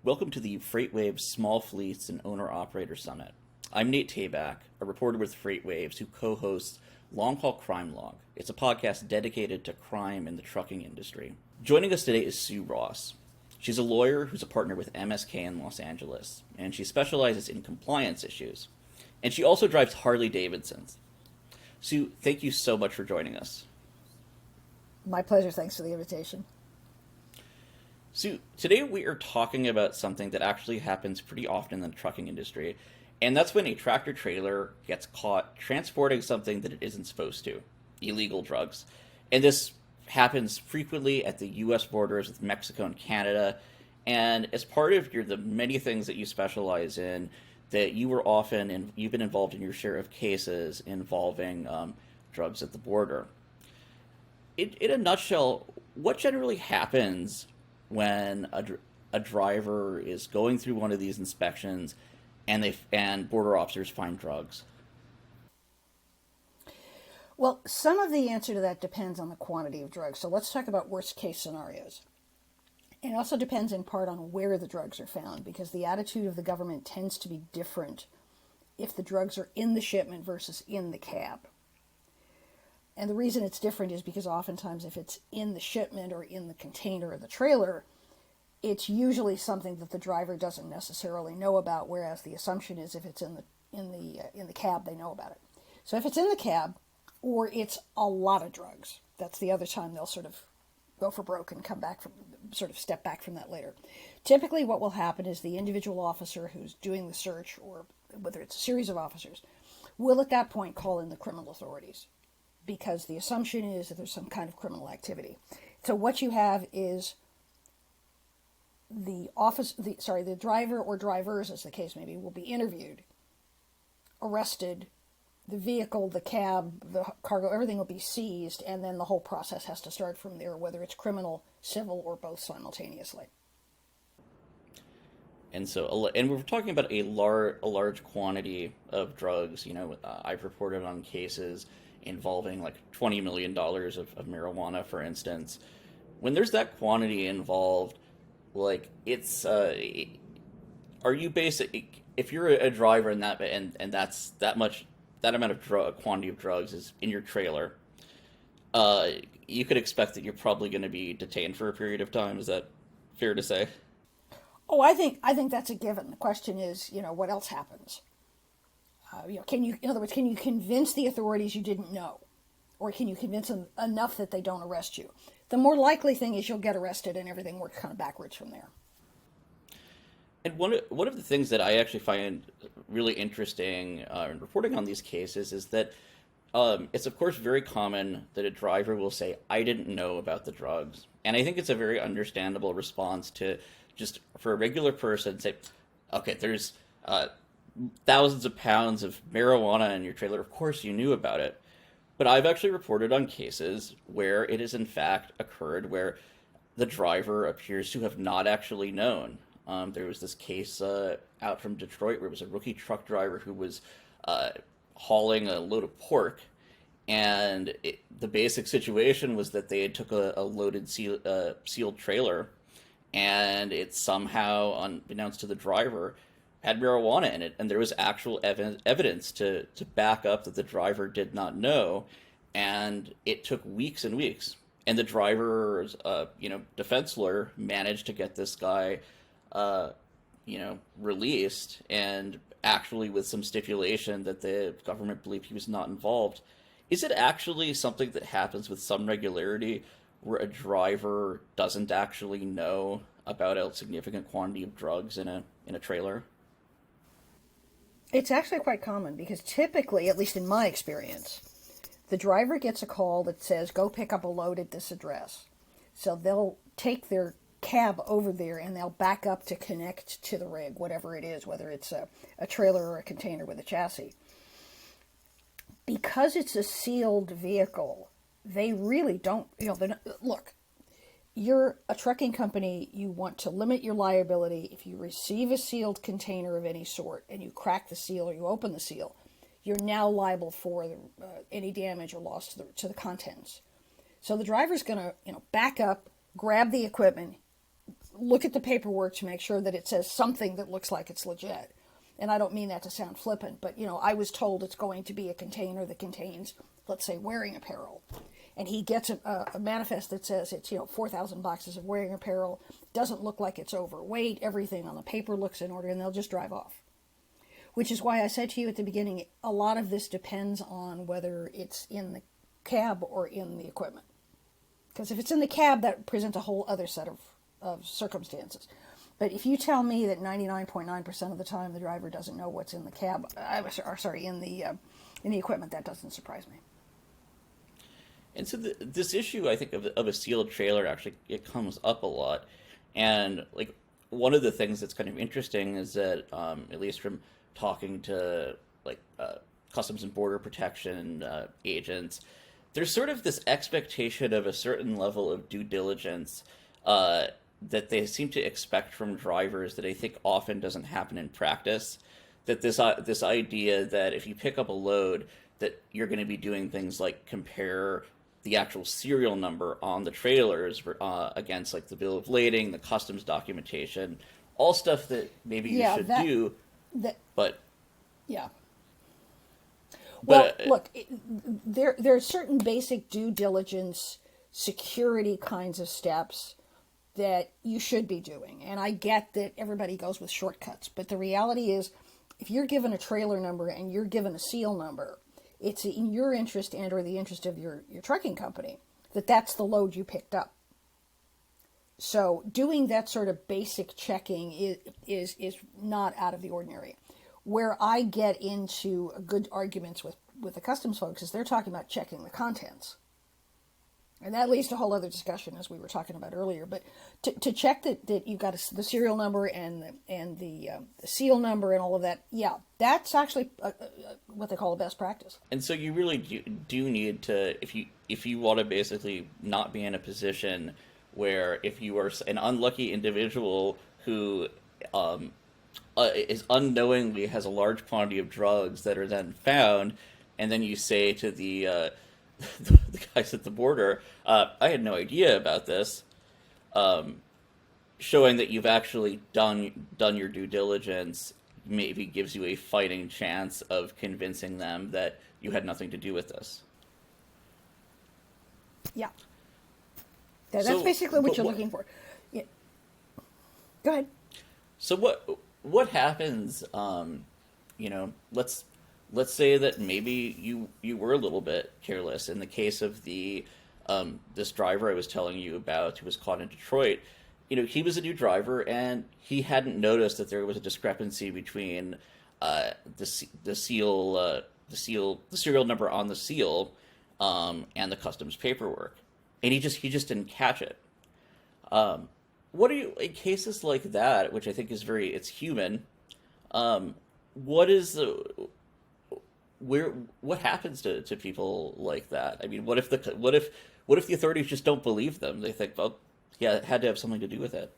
Welcome to the FreightWaves Small Fleets and Owner-Operator Summit. I'm Nate Tabak, a reporter with FreightWaves who co-hosts Long Haul Crime Log. It's a podcast dedicated to crime in the trucking industry. Joining us today is Sue Ross. She's a lawyer who's a partner with MSK in Los Angeles, and she specializes in compliance issues. And she also drives Harley Davidsons. Sue, thank you so much for joining us. My pleasure. Thanks for the invitation. So today we are talking about something that actually happens pretty often in the trucking industry, and that's when a tractor trailer gets caught transporting something that it isn't supposed to, illegal drugs. And this happens frequently at the U.S. borders with Mexico and Canada, and as part of the many things that you specialize in, that you've been involved in your share of cases involving drugs at the border. In a nutshell, what generally happens when a driver is going through one of these inspections and border officers find drugs? Well, some of the answer to that depends on the quantity of drugs. So let's talk about worst case scenarios. It also depends in part on where the drugs are found, because the attitude of the government tends to be different if the drugs are in the shipment versus in the cab. And the reason it's different is because oftentimes if it's in the shipment or in the container or the trailer, it's usually something that the driver doesn't necessarily know about, whereas the assumption is if it's in the cab, they know about it. So if it's in the cab, or it's a lot of drugs, that's the other time they'll sort of go for broke and step back from that later. Typically what will happen is the individual officer who's doing the search, or whether it's a series of officers, will at that point call in the criminal authorities, because the assumption is that there's some kind of criminal activity. So what you have is the driver or drivers, as the case may be, will be interviewed, arrested, the vehicle, the cab, the cargo, everything will be seized, and then the whole process has to start from there, whether it's criminal, civil, or both simultaneously. And we're talking about a large quantity of drugs. I've reported on cases involving like $20 million of marijuana, for instance. When there's that quantity involved, are you if you're a driver and that's that amount of quantity of drugs is in your trailer, you could expect that you're probably going to be detained for a period of time. Is that fair to say? Oh, I think that's a given. The question is, what else happens? In other words, can you convince the authorities you didn't know? Or can you convince them enough that they don't arrest you? The more likely thing is you'll get arrested and everything works kind of backwards from there. And one of the things that I actually find really interesting in reporting on these cases is that it's, of course, very common that a driver will say, I didn't know about the drugs. And I think it's a very understandable response to just, for a regular person, say, okay, there's thousands of pounds of marijuana in your trailer. Of course you knew about it. But I've actually reported on cases where it has in fact occurred where the driver appears to have not actually known. There was this case out from Detroit where it was a rookie truck driver who was hauling a load of pork, and the basic situation was that they had took a loaded sealed trailer, and it somehow, unbeknownst to the driver, had marijuana in it, and there was actual evidence to back up that the driver did not know, and it took weeks and weeks. And the driver's, defense lawyer managed to get this guy, released, and actually with some stipulation that the government believed he was not involved. Is it actually something that happens with some regularity where a driver doesn't actually know about a significant quantity of drugs in a trailer? It's actually quite common, because typically, at least in my experience, the driver gets a call that says, go pick up a load at this address. So they'll take their cab over there and they'll back up to connect to the rig, whatever it is, whether it's a trailer or a container with a chassis. Because it's a sealed vehicle, they really don't, look, you're a trucking company, you want to limit your liability. If you receive a sealed container of any sort and you crack the seal or you open the seal, you're now liable for any damage or loss to the contents. So the driver's going to, back up, grab the equipment, look at the paperwork to make sure that it says something that looks like it's legit. And I don't mean that to sound flippant, but, I was told it's going to be a container that contains, let's say, wearing apparel. And he gets a manifest that says it's, 4,000 boxes of wearing apparel, doesn't look like it's overweight, everything on the paper looks in order, and they'll just drive off. Which is why I said to you at the beginning, a lot of this depends on whether it's in the cab or in the equipment. Because if it's in the cab, that presents a whole other set of circumstances. But if you tell me that 99.9% of the time the driver doesn't know what's in the cab, in the equipment, that doesn't surprise me. And so this issue, I think, of a sealed trailer actually it comes up a lot, and like one of the things that's kind of interesting is that at least from talking to Customs and Border Protection agents, there's sort of this expectation of a certain level of due diligence that they seem to expect from drivers that I think often doesn't happen in practice. That this idea that if you pick up a load, that you're going to be doing things like compare the actual serial number on the trailers against like the bill of lading, the customs documentation, all stuff that maybe you should do. But yeah. Well, look, there are certain basic due diligence, security kinds of steps that you should be doing. And I get that everybody goes with shortcuts, but the reality is if you're given a trailer number and you're given a seal number, it's in your interest and or the interest of your trucking company that that's the load you picked up. So doing that sort of basic checking is not out of the ordinary. Where I get into good arguments with the customs folks is they're talking about checking the contents. And that leads to a whole other discussion, as we were talking about earlier. But to check that you've got the serial number and the seal number and all of that, yeah, that's actually what they call a best practice. And so you really do need to, if you want to basically not be in a position where if you are an unlucky individual who is unknowingly has a large quantity of drugs that are then found, and then you say to the guys at the border, I had no idea about this, showing that you've actually done your due diligence maybe gives you a fighting chance of convincing them that you had nothing to do with this. Yeah. That's basically what you're looking for. Yeah. Go ahead. So what happens, let's say that maybe you were a little bit careless. In the case of the this driver I was telling you about who was caught in Detroit, he was a new driver and he hadn't noticed that there was a discrepancy between the serial number on the seal and the customs paperwork, and he just didn't catch it. What are you in cases like that, which I think is it's human? What happens to people like that? I mean, what if the authorities just don't believe them? They think, well, yeah, it had to have something to do with it.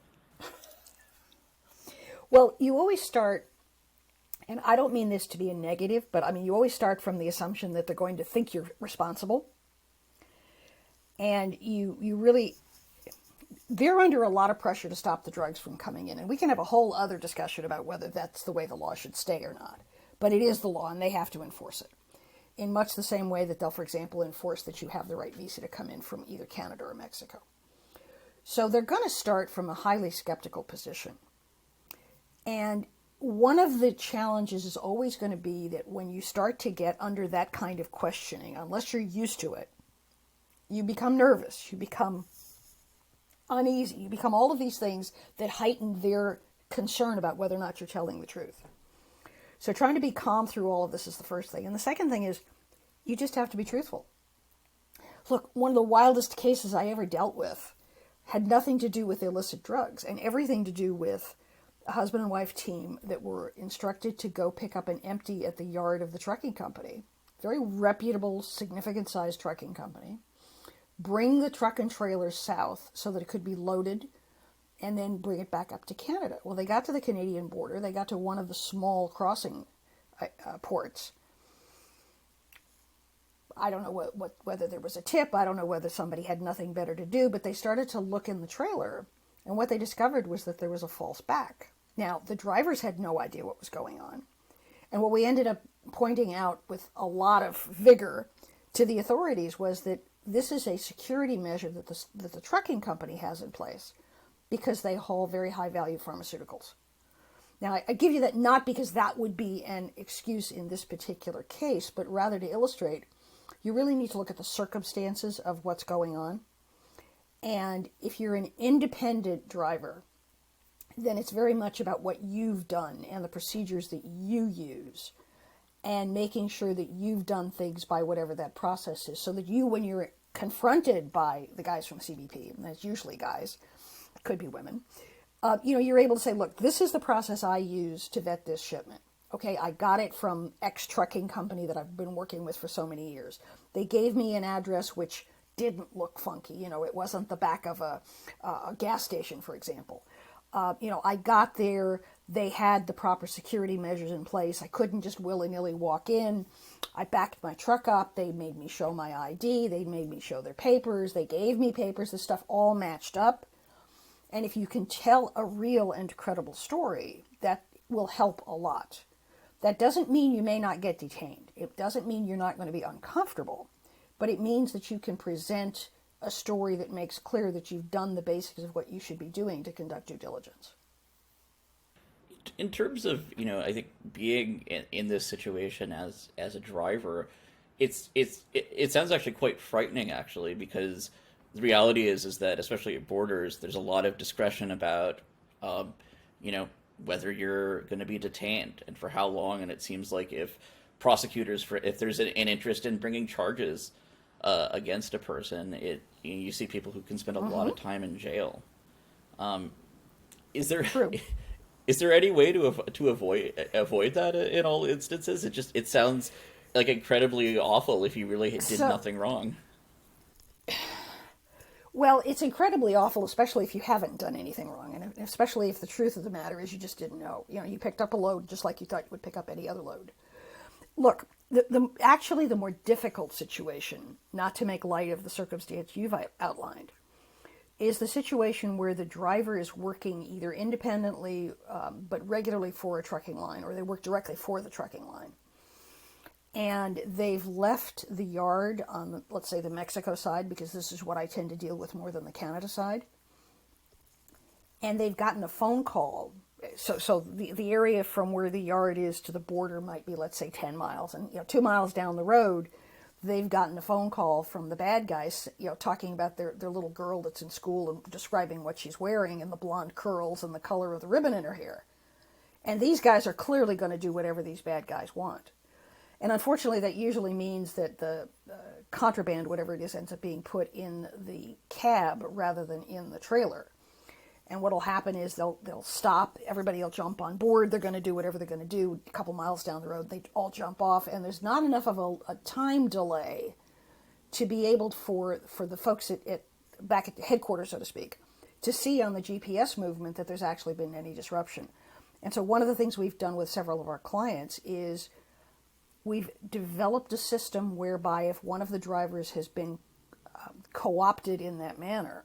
Well, you always start, and I don't mean this to be a negative, but I mean, you always start from the assumption that they're going to think you're responsible. And you really, they're under a lot of pressure to stop the drugs from coming in. And we can have a whole other discussion about whether that's the way the law should stay or not. But it is the law, and they have to enforce it. In much the same way that they'll, for example, enforce that you have the right visa to come in from either Canada or Mexico. So they're going to start from a highly skeptical position. And one of the challenges is always going to be that when you start to get under that kind of questioning, unless you're used to it, you become nervous, you become uneasy, you become all of these things that heighten their concern about whether or not you're telling the truth. So trying to be calm through all of this is the first thing. And the second thing is you just have to be truthful. Look, one of the wildest cases I ever dealt with had nothing to do with illicit drugs and everything to do with a husband and wife team that were instructed to go pick up an empty at the yard of the trucking company. Very reputable, significant-sized trucking company. Bring the truck and trailer south so that it could be loaded and then bring it back up to Canada. Well, they got to the Canadian border. They got to one of the small crossing ports. I don't know whether there was a tip. I don't know whether somebody had nothing better to do, but they started to look in the trailer, And what they discovered was that there was a false back. Now, the drivers had no idea what was going on. And what we ended up pointing out with a lot of vigor to the authorities was that this is a security measure that the trucking company has in place because they haul very high-value pharmaceuticals. Now, I give you that not because that would be an excuse in this particular case, but rather to illustrate, you really need to look at the circumstances of what's going on. And if you're an independent driver, then it's very much about what you've done and the procedures that you use and making sure that you've done things by whatever that process is so that you, when you're confronted by the guys from CBP, and that's usually guys, it could be women, you're able to say, look, this is the process I use to vet this shipment. Okay, I got it from X trucking company that I've been working with for so many years. They gave me an address which didn't look funky. It wasn't the back of a gas station, for example. I got there. They had the proper security measures in place. I couldn't just willy-nilly walk in. I backed my truck up. They made me show my ID. They made me show their papers. They gave me papers. The stuff all matched up. And if you can tell a real and credible story, that will help a lot. That doesn't mean you may not get detained. It doesn't mean you're not going to be uncomfortable. But it means that you can present a story that makes clear that you've done the basics of what you should be doing to conduct due diligence. In terms of, I think being in this situation as a driver, it sounds actually quite frightening, actually, because the reality is that, especially at borders, there's a lot of discretion about, whether you're going to be detained and for how long. And it seems like if there's an interest in bringing charges against a person, you see people who can spend a lot of time in jail. Is there True. is there any way to avoid that in all instances? It sounds like incredibly awful if you really did nothing wrong. Well, it's incredibly awful, especially if you haven't done anything wrong, and especially if the truth of the matter is you just didn't know. You picked up a load just like you thought you would pick up any other load. Look, actually the more difficult situation, not to make light of the circumstance you've outlined, is the situation where the driver is working either independently but regularly for a trucking line, or they work directly for the trucking line. And they've left the yard on, let's say, the Mexico side, because this is what I tend to deal with more than the Canada side. And they've gotten a phone call. So the area from where the yard is to the border might be, let's say, 10 miles. And 2 miles down the road, they've gotten a phone call from the bad guys, talking about their little girl that's in school and describing what she's wearing and the blonde curls and the color of the ribbon in her hair. And these guys are clearly going to do whatever these bad guys want. And unfortunately, that usually means that the contraband, whatever it is, ends up being put in the cab rather than in the trailer. And what will happen is they'll stop, everybody will jump on board, they're going to do whatever they're going to do. A couple miles down the road, they all jump off, and there's not enough of a time delay to be able for the folks back at the headquarters, so to speak, to see on the GPS movement that there's actually been any disruption. And so one of the things we've done with several of our clients is we've developed a system whereby if one of the drivers has been co-opted in that manner,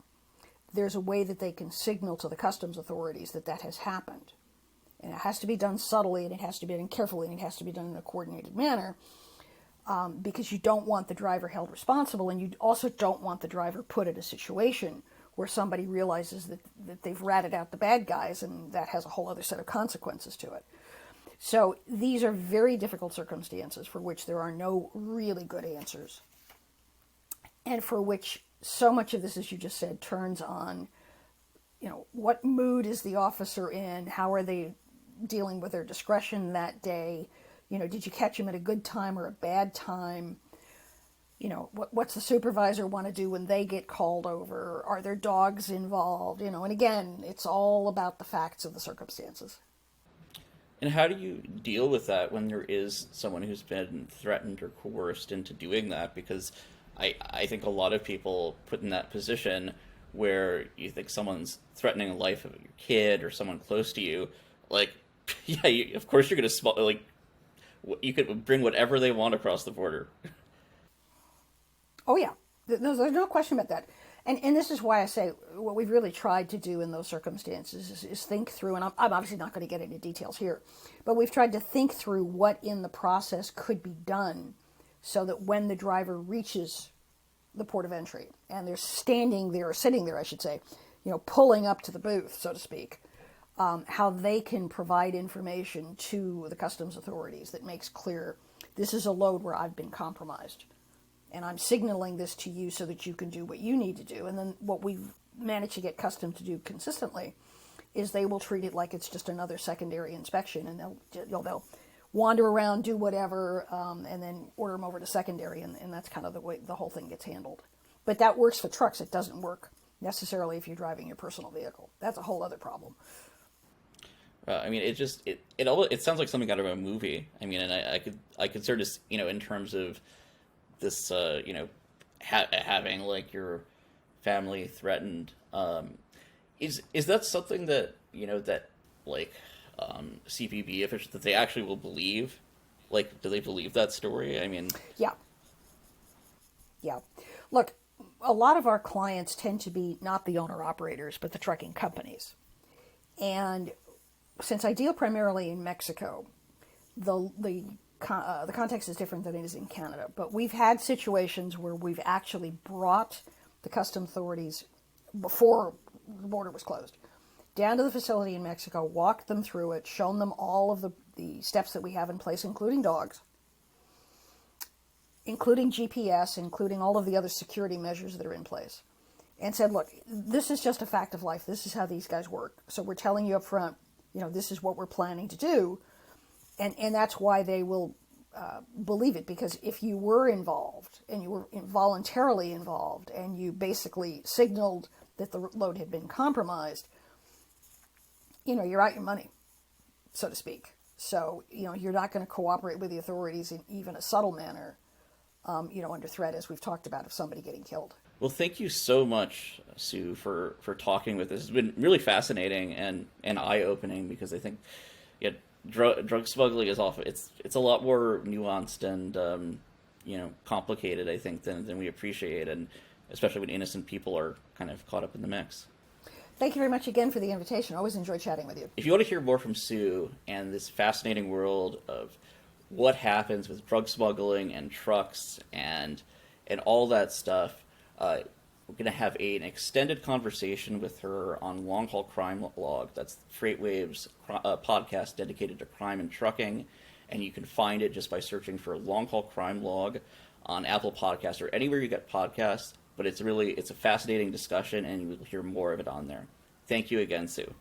there's a way that they can signal to the customs authorities that has happened. And it has to be done subtly, and it has to be done carefully, and it has to be done in a coordinated manner, because you don't want the driver held responsible, and you also don't want the driver put in a situation where somebody realizes that they've ratted out the bad guys, and that has a whole other set of consequences to it. So these are very difficult circumstances for which there are no really good answers, and for which so much of this, as you just said, turns on, what mood is the officer in? How are they dealing with their discretion that day? Did you catch them at a good time or a bad time? What's the supervisor want to do when they get called over? Are there dogs involved? And again, it's all about the facts of the circumstances. And how do you deal with that when there is someone who's been threatened or coerced into doing that? Because I think a lot of people put in that position where you think someone's threatening the life of your kid or someone close to you. Like, yeah, of course you're going to you could bring whatever they want across the border. Oh, yeah. There's no question about that. And this is why I say what we've really tried to do in those circumstances is think through, and I'm obviously not going to get into details here, but we've tried to think through what in the process could be done so that when the driver reaches the port of entry and they're standing there, or sitting there, I should say, pulling up to the booth, so to speak, how they can provide information to the customs authorities that makes clear this is a load where I've been compromised. And I'm signaling this to you so that you can do what you need to do. And then what we've managed to get customs to do consistently is they will treat it like it's just another secondary inspection, and they'll wander around, do whatever, and then order them over to secondary, and that's kind of the way the whole thing gets handled. But that works for trucks. It doesn't work necessarily if you're driving your personal vehicle. That's a whole other problem. I mean, it sounds like something out of a movie. I mean, and I could sort of, in terms of this, having like your family threatened. Is that something that that like CPB officials, that they actually will believe? Like, do they believe that story? I mean, yeah. Look, a lot of our clients tend to be not the owner operators, but the trucking companies, and since I deal primarily in Mexico, the context is different than it is in Canada. But we've had situations where we've actually brought the customs authorities, before the border was closed, down to the facility in Mexico, walked them through it, shown them all of the steps that we have in place, including dogs, including GPS, including all of the other security measures that are in place, and said, look, this is just a fact of life. This is how these guys work. So we're telling you up front, this is what we're planning to do. And that's why they will believe it, because if you were involved, and you were voluntarily involved, and you basically signaled that the load had been compromised, you're out your money, so to speak. So, you're not going to cooperate with the authorities in even a subtle manner, under threat, as we've talked about, of somebody getting killed. Well, thank you so much, Sue, for talking with us. It's been really fascinating and eye-opening, because I think drug smuggling is often it's a lot more nuanced and complicated, I think, than we appreciate, and especially when innocent people are kind of caught up in the mix. Thank you very much again for the invitation. I always enjoy chatting with you. If you want to hear more from Sue and this fascinating world of what happens with drug smuggling and trucks and all that stuff, we're going to have an extended conversation with her on Long Haul Crime Log. That's FreightWaves podcast dedicated to crime and trucking, and you can find it just by searching for Long Haul Crime Log on Apple Podcasts or anywhere you get podcasts. But it's a fascinating discussion, and you will hear more of it on there. Thank you again, Sue.